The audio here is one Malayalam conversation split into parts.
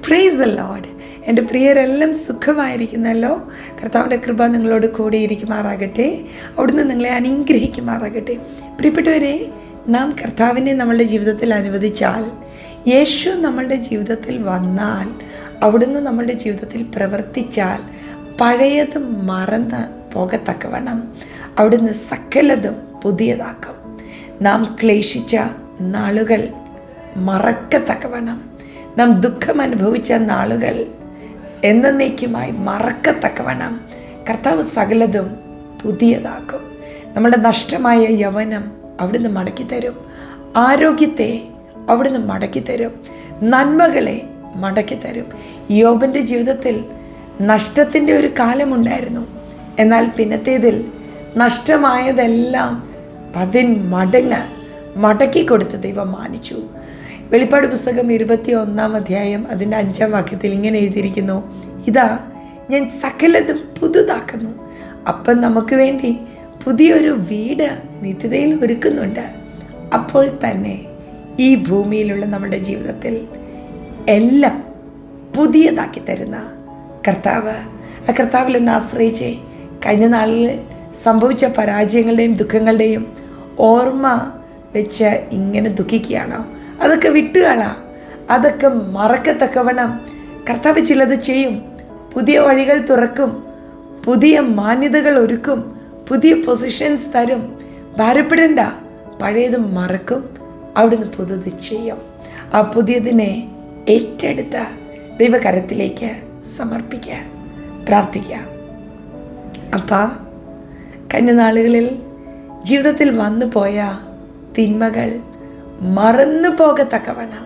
Praise the Lord. എൻ്റെ പ്രിയരെല്ലാം സുഖമായിരിക്കുന്നല്ലോ. കർത്താവിൻ്റെ കൃപ നിങ്ങളോട് കൂടെ ഇരിക്കുമാറാകട്ടെ. അവിടുന്ന് നിങ്ങളെ അനുഗ്രഹിക്കുമാറാകട്ടെ. പ്രിയപ്പെട്ടവരെ, നാം കർത്താവിനെ നമ്മളുടെ ജീവിതത്തിൽ അനുവദിച്ചാൽ, യേശു നമ്മളുടെ ജീവിതത്തിൽ വന്നാൽ, അവിടുന്ന് നമ്മളുടെ ജീവിതത്തിൽ പ്രവർത്തിച്ചാൽ, പഴയത് മറന്ന് പോകത്തക്കവണ്ണം അവിടുന്ന് സകലതും പുതിയതാക്കും. നാം ക്ലേശിച്ച നാളുകൾ മറക്കത്തക്കവണ്ണം, നാം ദുഃഖം അനുഭവിച്ച നാളുകൾ എന്നേക്കുമായി മറക്കത്തക്കവണ്ണം കർത്താവ് സകലതും പുതിയതാക്കും. നമ്മുടെ നഷ്ടമായ യൗവനം അവിടുന്ന് മടക്കിത്തരും. ആരോഗ്യത്തെ അവിടുന്ന് മടക്കിത്തരും. നന്മകളെ മടക്കിത്തരും. യോബിൻ്റെ ജീവിതത്തിൽ നഷ്ടത്തിൻ്റെ ഒരു കാലമുണ്ടായിരുന്നു. എന്നാൽ പിന്നത്തേതിൽ നഷ്ടമായതെല്ലാം 10 മടങ്ങ് മടക്കി കൊടുത്ത് ദൈവം മാനിച്ചു. വെളിപ്പാട് പുസ്തകം 21-ാം അധ്യായം അതിൻ്റെ 5-ാം വാക്യത്തിൽ ഇങ്ങനെ എഴുതിയിരിക്കുന്നു: ഇതാ, ഞാൻ സകലതും പുതുതാക്കുന്നു. അപ്പം നമുക്ക് വേണ്ടി പുതിയൊരു വീട് നിത്യതയിൽ ഒരുക്കുന്നുണ്ട്. അപ്പോൾ തന്നെ ഈ ഭൂമിയിലുള്ള നമ്മുടെ ജീവിതത്തിൽ എല്ലാം പുതിയതാക്കി തരുന്ന കർത്താവ്, ആ കർത്താവിൽ നിന്ന് ആശ്രയിച്ച് കഴിഞ്ഞ നാളിൽ സംഭവിച്ച പരാജയങ്ങളുടെയും ദുഃഖങ്ങളുടെയും ഓർമ്മ വെച്ച് ഇങ്ങനെ ദുഃഖിക്കുകയാണോ? അതൊക്കെ വിട്ടുകളാ. അതൊക്കെ മറക്കത്തക്കവണ്ണം കർത്താവ് ചിലത് ചെയ്യും. പുതിയ വഴികൾ തുറക്കും, പുതിയ മാന്യതകൾ ഒരുക്കും, പുതിയ പൊസിഷൻസ് തരും. ഭാരപ്പെടേണ്ട, പഴയത് മറക്കും, അവിടുന്ന് പുതുത് ചെയ്യും. ആ പുതിയതിനെ ഏറ്റെടുത്ത ദൈവകരത്തിലേക്ക് സമർപ്പിക്കുക, പ്രാർത്ഥിക്കുക. അപ്പാ, കഴിഞ്ഞ നാളുകളിൽ ജീവിതത്തിൽ വന്നു പോയ തിന്മകൾ മറന്നു പോകത്തക്കവണ്ണം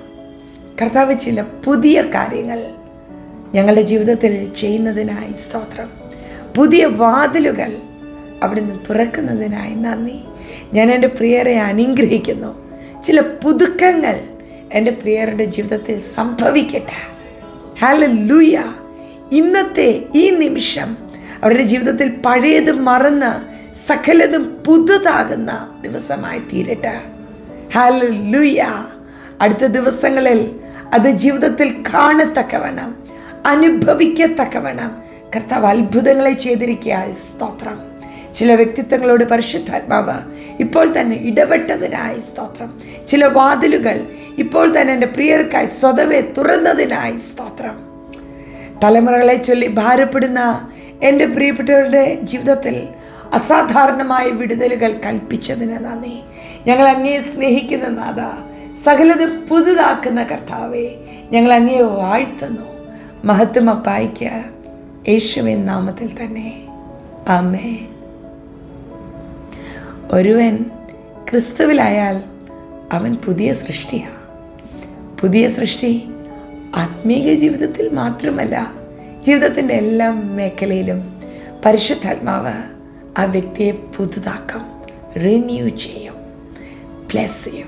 കർത്താവ് ചില പുതിയ കാര്യങ്ങൾ ഞങ്ങളുടെ ജീവിതത്തിൽ ചെയ്യുന്നതിനായി സ്തോത്രം. പുതിയ വാതിലുകൾ അവിടുന്ന് തുറക്കുന്നതിനായി നന്ദി. ഞാൻ എൻ്റെ പ്രിയരെ അനുഗ്രഹിക്കുന്നു. ചില പുതുക്കങ്ങൾ എൻ്റെ പ്രിയരുടെ ജീവിതത്തിൽ സംഭവിക്കട്ടെ. ഹല്ലേലൂയ. ഇന്നത്തെ ഈ നിമിഷം അവരുടെ ജീവിതത്തിൽ പഴയത് മറന്ന് സകലതും പുതുതാകുന്ന ദിവസമായി തീരട്ടെ. ഹല്ലേലൂയ. അടുത്ത ദിവസങ്ങളിൽ അത് ജീവിതത്തിൽ കാണത്തക്കവണ്ണം, അനുഭവിക്കത്തക്കവണ്ണം കർത്താവ് അത്ഭുതങ്ങളെ ചെയ്തിരിക്കുകയാൽ സ്തോത്രം. ചില വ്യക്തിത്വങ്ങളോട് പരിശുദ്ധാത്മാവ് ഇപ്പോൾ തന്നെ ഇടപെട്ടതിനായി സ്തോത്രം. ചില വാതിലുകൾ ഇപ്പോൾ തന്നെ എൻ്റെ പ്രിയർക്കായി സ്വതവേ തുറന്നതിനായി സ്തോത്രം. തലമുറകളെ ചൊല്ലി ഭാരപ്പെടുന്ന എൻ്റെ പ്രിയപ്പെട്ടവരുടെ ജീവിതത്തിൽ അസാധാരണമായ വിടുതലുകൾ കൽപ്പിച്ചതിന് നന്ദി. ഞങ്ങൾ അങ്ങയെ സ്നേഹിക്കുന്ന നാഥ, സകലതും പുതുതാക്കുന്ന കർത്താവേ, ഞങ്ങൾ അങ്ങയെ വാഴ്ത്തുന്നു. മഹത്വം അപ്പായിക്ക് യേശുവിൻ നാമത്തിൽ തന്നെ, ആമേൻ. ഒരുവൻ ക്രിസ്തുവിലായാൽ അവൻ പുതിയ സൃഷ്ടിയാണ്. പുതിയ സൃഷ്ടി ആത്മീക ജീവിതത്തിൽ മാത്രമല്ല, ജീവിതത്തിൻ്റെ എല്ലാ മേഖലയിലും പരിശുദ്ധാത്മാവ് ആ വ്യക്തിയെ പുതുതാക്കും, റിന്യൂ ചെയ്യും. Bless you.